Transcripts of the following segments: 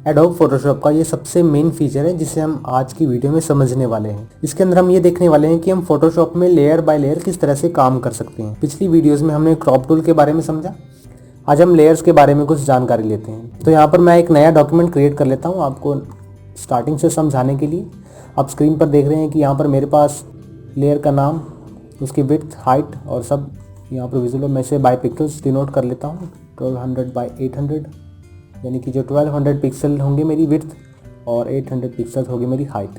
Adobe Photoshop का ये सबसे मेन फीचर है जिसे हम आज की वीडियो में समझने वाले हैं। इसके अंदर हम ये देखने वाले हैं कि हम फोटोशॉप में लेयर बाय लेयर किस तरह से काम कर सकते हैं। पिछली वीडियोस में हमने क्रॉप टूल के बारे में समझा, आज हम लेयर्स के बारे में कुछ जानकारी लेते हैं। तो यहाँ पर मैं एक नया डॉक्यूमेंट क्रिएट कर लेता हूँ आपको स्टार्टिंग से समझाने के लिए। आप स्क्रीन पर देख रहे हैं कि यहाँ पर मेरे पास लेयर का नाम, उसकी विड्थ, हाइट और सब यहाँ पर विजुअल। मैं इसे बाय पिक्सल्स डिनोट कर लेता हूँ 1200 बाय 800, यानी कि जो 1200 पिक्सल होंगे मेरी विड्थ और 800 पिक्सल्स होगी मेरी हाइट।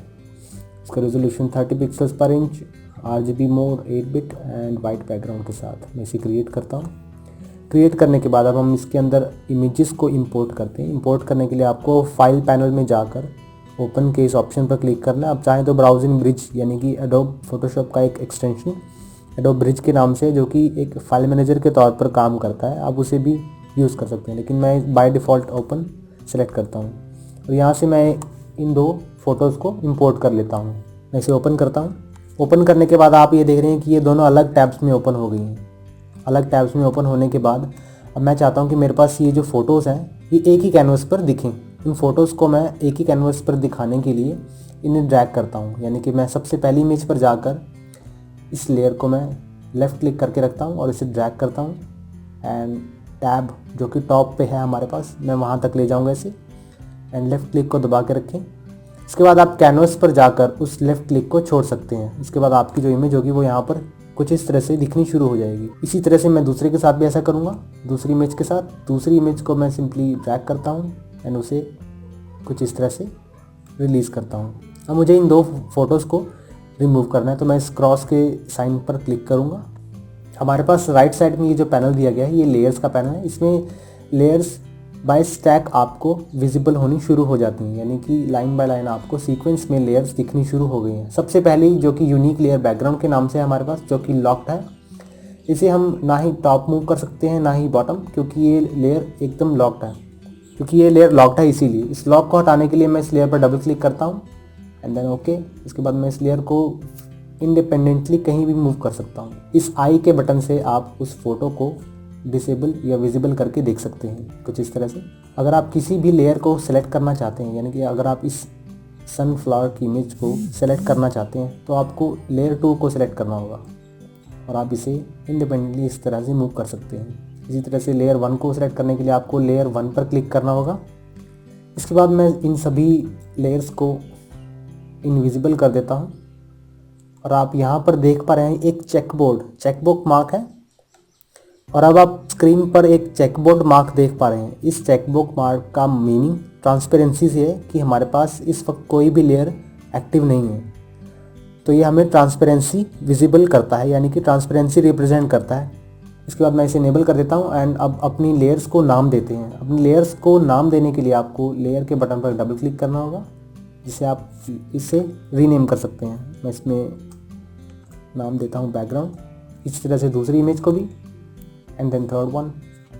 इसका रेजोल्यूशन 30 पिक्सल्स पर inch, RGB mode 8 bit and white background के साथ मैं इसे क्रिएट करता हूँ। क्रिएट करने के बाद अब हम इसके अंदर इमेजेस को इंपोर्ट करते हैं। इंपोर्ट करने के लिए आपको फाइल पैनल में जाकर ओपन के इस ऑप्शन पर क्लिक करना है। आप चाहें तो ब्राउजिंग ब्रिज, यानी कि एडोब फोटोशॉप का एक एक्सटेंशन एडोब ब्रिज के नाम से, जो कि एक फाइल मैनेजर के तौर पर काम करता है, आप उसे भी यूज़ कर सकते हैं, लेकिन मैं बाय डिफ़ॉल्ट ओपन सेलेक्ट करता हूँ और यहाँ से मैं इन दो फोटोज़ को इंपोर्ट कर लेता हूँ। मैं इसे ओपन करता हूँ। ओपन करने के बाद आप ये देख रहे हैं कि ये दोनों अलग टैब्स में ओपन हो गई हैं। अलग टैब्स में ओपन होने के बाद अब मैं चाहता हूँ कि मेरे पास ये जो फ़ोटोज़ हैं ये एक ही कैनवस पर दिखें। इन फ़ोटोज़ को मैं एक ही कैनवस पर दिखाने के लिए इन्हें ड्रैग करता हूँ, यानी कि मैं सबसे पहली इमेज पर जाकर इस लेयर को मैं लेफ़्ट क्लिक करके रखता हूँ और इसे ड्रैग करता हूँ एंड टैब जो कि टॉप पे है हमारे पास, मैं वहाँ तक ले जाऊँगा इसे एंड लेफ़्ट क्लिक को दबा के रखें। इसके बाद आप कैनवस पर जाकर उस लेफ़्ट क्लिक को छोड़ सकते हैं। इसके बाद आपकी जो इमेज होगी वो यहाँ पर कुछ इस तरह से दिखनी शुरू हो जाएगी। इसी तरह से मैं दूसरे के साथ भी ऐसा करूँगा। दूसरी इमेज के साथ दूसरी इमेज को मैं सिंपली ड्रैग करता हूँ एंड उसे कुछ इस तरह से रिलीज़ करता हूँ। अब मुझे इन दो फोटोज़ को रिमूव करना है, तो मैं इस क्रॉस के साइन पर क्लिक करूँगा। हमारे पास राइट साइड में ये जो पैनल दिया गया है ये लेयर्स का पैनल है। इसमें लेयर्स बाय स्टैक आपको विजिबल होनी शुरू हो जाती हैं, यानी कि लाइन बाय लाइन आपको सीक्वेंस में लेयर्स दिखनी शुरू हो गई हैं। सबसे पहले जो कि यूनिक लेयर बैकग्राउंड के नाम से है हमारे पास, जो कि लॉक्ड है, इसे हम ना ही टॉप मूव कर सकते हैं ना ही बॉटम, क्योंकि ये लेयर एकदम लॉक्ड है। क्योंकि ये लेयर लॉक्ड है इसीलिए इस लॉक को हटाने के लिए मैं इस लेयर पर डबल क्लिक करता हूँ एंड देन ओके। इसके बाद मैं इस लेयर को इंडिपेंडेंटली कहीं भी मूव कर सकता हूँ। इस आई के बटन से आप उस फोटो को डिसेबल या विजिबल करके देख सकते हैं कुछ इस तरह से। अगर आप किसी भी लेयर को सेलेक्ट करना चाहते हैं, यानी कि अगर आप इस सनफ्लावर की इमेज को सेलेक्ट करना चाहते हैं तो आपको लेयर 2 को सेलेक्ट करना होगा और आप इसे इंडिपेंडेंटली इस तरह से मूव कर सकते हैं। इसी तरह से लेयर 1 को सेलेक्ट करने के लिए आपको लेयर 1 पर क्लिक करना होगा। इसके बाद मैं इन सभी लेयर्स को इनविजिबल कर देता हूँ और आप यहाँ पर देख पा रहे हैं एक चेकबुक मार्क है और अब आप स्क्रीन पर एक चेकबोर्ड मार्क देख पा रहे हैं। इस चेकबुक मार्क का मीनिंग ट्रांसपेरेंसी से है कि हमारे पास इस वक्त कोई भी लेयर एक्टिव नहीं है, तो ये हमें ट्रांसपेरेंसी विजिबल करता है, यानी कि ट्रांसपेरेंसी रिप्रेजेंट करता है। इसके बाद मैं इसे इनेबल कर देता हूँ एंड अब अपनी लेयर्स को नाम देते हैं। अपनी लेयर्स को नाम देने के लिए आपको लेयर के बटन पर डबल क्लिक करना होगा, जिसे आप इसे रीनेम कर सकते हैं। मैं इसमें नाम देता हूँ बैकग्राउंड। इस तरह से दूसरी इमेज को भी एंड देन थर्ड वन।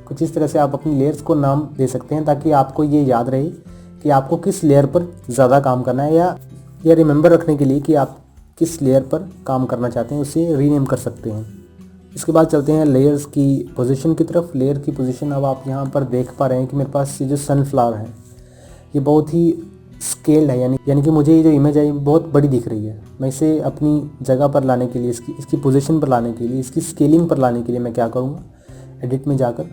कुछ इस तरह से आप अपनी लेयर्स को नाम दे सकते हैं ताकि आपको ये याद रहे कि आपको किस लेयर पर ज़्यादा काम करना है, या रिमेंबर रखने के लिए कि आप किस लेयर पर काम करना चाहते हैं उसे रीनेम कर सकते हैं। इसके बाद चलते हैं लेयर्स की पोजीशन की तरफ। लेयर की पोजीशन अब आप यहाँ पर देख पा रहे हैं कि मेरे पास ये जो सनफ्लावर है ये बहुत ही स्केल्ड है, यानी कि मुझे ये जो इमेज है ये बहुत बड़ी दिख रही है। मैं इसे अपनी जगह पर लाने के लिए, इसकी पोजीशन पर लाने के लिए, इसकी स्केलिंग पर लाने के लिए मैं क्या करूँगा, एडिट में जाकर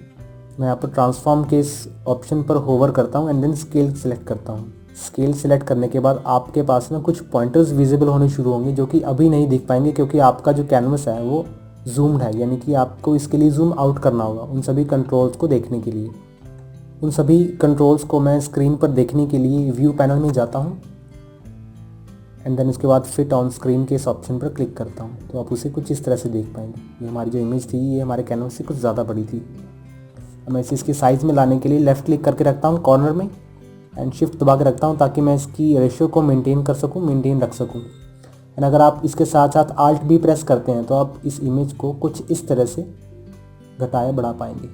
मैं यहाँ पर ट्रांसफॉर्म के इस ऑप्शन पर होवर करता हूँ एंड देन स्केल सेलेक्ट करता हूँ। स्केल सेलेक्ट करने के बाद आपके पास ना कुछ पॉइंटर्स विजिबल होने शुरू होंगे, जो कि अभी नहीं दिख पाएंगे क्योंकि आपका जो कैनवस है वो जूम्ड है, यानी कि आपको इसके लिए जूम आउट करना होगा उन सभी कंट्रोल्स को देखने के लिए। उन सभी कंट्रोल्स को मैं स्क्रीन पर देखने के लिए व्यू पैनल में जाता हूँ एंड देन उसके बाद फिट ऑन स्क्रीन के इस ऑप्शन पर क्लिक करता हूँ, तो आप उसे कुछ इस तरह से देख पाएंगे। ये हमारी जो इमेज थी ये हमारे कैनवस से कुछ ज़्यादा बड़ी थी। मैं इसे इसके साइज़ में लाने के लिए लेफ़्ट क्लिक करके रखता हूँ कॉर्नर में एंड शिफ्ट दबा के रखता हूँ ताकि मैं इसकी रेशियो को मेंटेन रख सकूँ। एंड अगर आप इसके साथ साथ आल्ट भी प्रेस करते हैं तो आप इस इमेज को कुछ इस तरह से घटाया बढ़ा पाएंगे।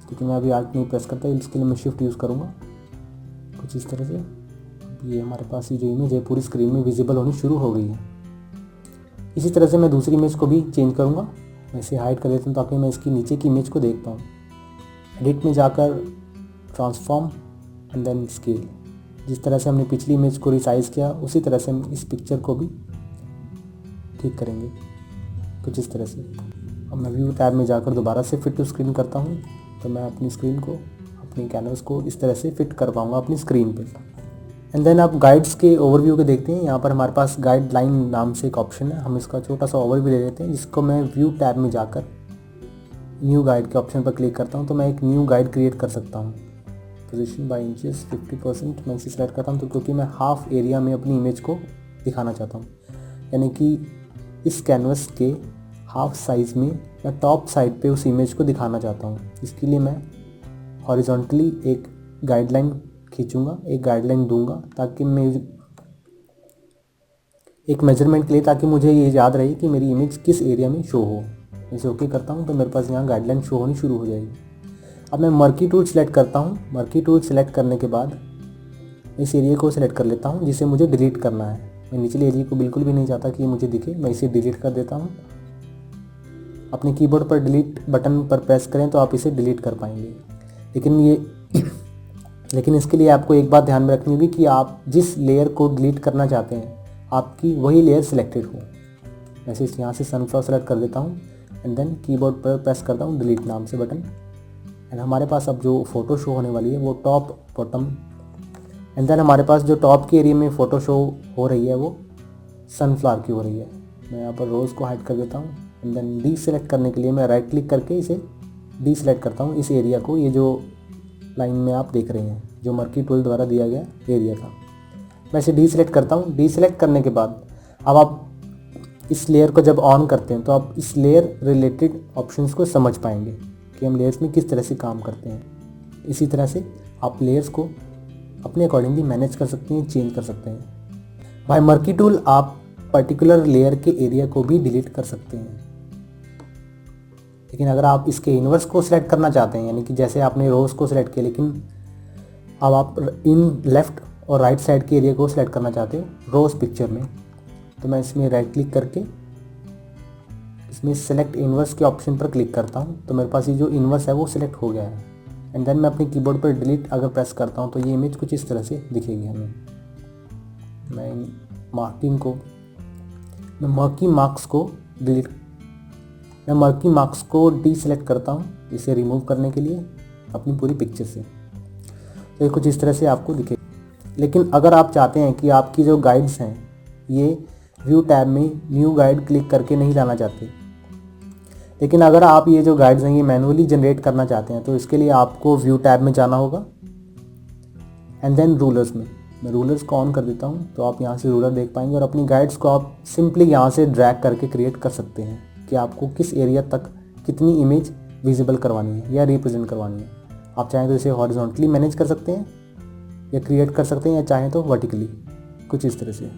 क्योंकि मैं अभी आल्ट नहीं प्रेस करता, इसके लिए मैं शिफ्ट यूज़ करूँगा कुछ इस तरह से। ये हमारे पास ये जो इमेज है पूरी स्क्रीन में विजिबल होनी शुरू हो गई है। इसी तरह से मैं दूसरी इमेज को भी चेंज करूँगा। मैं इसे हाइड कर देता हूँ ताकि मैं इसकी नीचे की इमेज को देख पाऊँ। एडिट में जाकर ट्रांसफॉर्म एंड देन स्केल। जिस तरह से हमने पिछली इमेज को रिसाइज किया उसी तरह से हम इस पिक्चर को भी ठीक करेंगे, कुछ इस तरह से। अब मैं व्यू टैब में जाकर दोबारा से फिट टू स्क्रीन करता हूँ, तो मैं अपनी स्क्रीन को, अपनी कैनवस को इस तरह से फिट कर पाऊँगा अपनी स्क्रीन पे। एंड देन आप गाइड्स के ओवरव्यू के देखते हैं, यहाँ पर हमारे पास गाइडलाइन नाम से एक ऑप्शन है। हम इसका छोटा सा ओवरव्यू ले लेते हैं, जिसको मैं व्यू टैब में जाकर न्यू गाइड के ऑप्शन पर क्लिक करता हूँ तो मैं एक न्यू गाइड क्रिएट कर सकता हूँ। पोजीशन बाय इंचेस 50% मैं इसे सेलेक्ट करता हूँ, तो क्योंकि मैं हाफ एरिया में अपनी इमेज को दिखाना चाहता हूँ, यानी कि इस कैनवस के हाफ साइज़ में मैं टॉप साइड पे उस इमेज को दिखाना चाहता हूँ। इसके लिए मैं हॉरिजॉन्टली एक गाइडलाइन खींचूँगा, एक गाइडलाइन दूंगा, ताकि मैं एक मेजरमेंट के लिए, ताकि मुझे ये याद रहे कि मेरी इमेज किस एरिया में शो हो। इसे ओके करता हूँ तो मेरे पास यहाँ गाइडलाइन शो होनी शुरू हो जाएगी। अब मैं मर्की टूल सेलेक्ट करता हूँ। मर्की टूल सेलेक्ट करने के बाद इस एरिया को सिलेक्ट कर लेता हूँ जिसे मुझे डिलीट करना है। मैं निचले एरिया को बिल्कुल भी नहीं चाहता कि मुझे दिखे, मैं इसे डिलीट कर देता हूँ। अपने कीबोर्ड पर डिलीट बटन पर प्रेस करें तो आप इसे डिलीट कर पाएंगे। लेकिन इसके लिए आपको एक बात ध्यान में रखनी होगी कि आप जिस लेयर को डिलीट करना चाहते हैं आपकी वही लेयर सिलेक्टेड हो। वैसे यहाँ से सनफ्लावर सेलेक्ट कर देता हूँ एंड देन कीबोर्ड पर प्रेस करता हूँ डिलीट नाम से बटन। एंड हमारे पास अब जो फ़ोटो शो होने वाली है वो टॉप बॉटम, एंड देन हमारे पास जो टॉप के एरिया में फ़ोटो शो हो रही है वो सनफ्लावर की हो रही है। मैं यहाँ पर रोज़ को हाइड कर देता हूँ एंड देन डी सेलेक्ट करने के लिए मैं राइट क्लिक करके इसे डी सेलेक्ट करता हूँ, इस एरिया को। ये जो लाइन में आप देख रहे हैं जो मर्की टूल द्वारा दिया गया एरिया था, मैं इसे डी सेलेक्ट करता हूँ। डी सेलेक्ट करने के बाद अब आप इस लेयर को जब ऑन करते हैं तो आप इस लेयर रिलेटेड ऑप्शंस को समझ पाएंगे कि हम लेयर्स में किस तरह से काम करते हैं। इसी तरह से आप लेयर्स को अपने अकॉर्डिंगली मैनेज कर सकते हैं, चेंज कर सकते हैं। बाय मर्की टूल आप पर्टिकुलर लेयर के एरिया को भी डिलीट कर सकते हैं। लेकिन अगर आप इसके इन्वर्स को सिलेक्ट करना चाहते हैं, यानी कि जैसे आपने रोज को सिलेक्ट किया लेकिन अब आप इन लेफ़्ट और राइट साइड के एरिया को सिलेक्ट करना चाहते हो रोज पिक्चर में, तो मैं इसमें राइट क्लिक करके इसमें सेलेक्ट इन्वर्स के ऑप्शन पर क्लिक करता हूँ, तो मेरे पास ये जो इन्वर्स है वो सिलेक्ट हो गया है। एंड देन मैं अपने कीबोर्ड पर डिलीट अगर प्रेस करता हूँ तो ये इमेज कुछ इस तरह से दिखेगी हमें। मैं मर्की मार्क्स को डी सेलेक्ट करता हूँ इसे रिमूव करने के लिए अपनी पूरी पिक्चर से, तो ये कुछ इस तरह से आपको दिखेगा। लेकिन अगर आप चाहते हैं कि आपकी जो गाइड्स हैं ये व्यू टैब में न्यू गाइड क्लिक करके नहीं लाना चाहते, लेकिन अगर आप ये जो गाइड्स हैं ये मैनुअली जनरेट करना चाहते हैं, तो इसके लिए आपको व्यू टैब में जाना होगा एंड देन रूलर्स में। मैं रूलर्स को ऑन कर देता हूँ तो आप यहाँ से रूलर देख पाएंगे और अपनी गाइड्स को आप सिंपली यहाँ से ड्रैग करके क्रिएट कर सकते हैं कि आपको किस एरिया तक कितनी इमेज विजिबल करवानी है या रिप्रेजेंट करवानी है। आप चाहें तो इसे हॉरिजॉन्टली मैनेज कर सकते हैं या क्रिएट कर सकते हैं, या चाहें तो वर्टिकली, कुछ इस तरह से।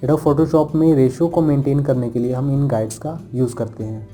एडोब फोटोशॉप में रेशियो को मेंटेन करने के लिए हम इन गाइड्स का यूज़ करते हैं।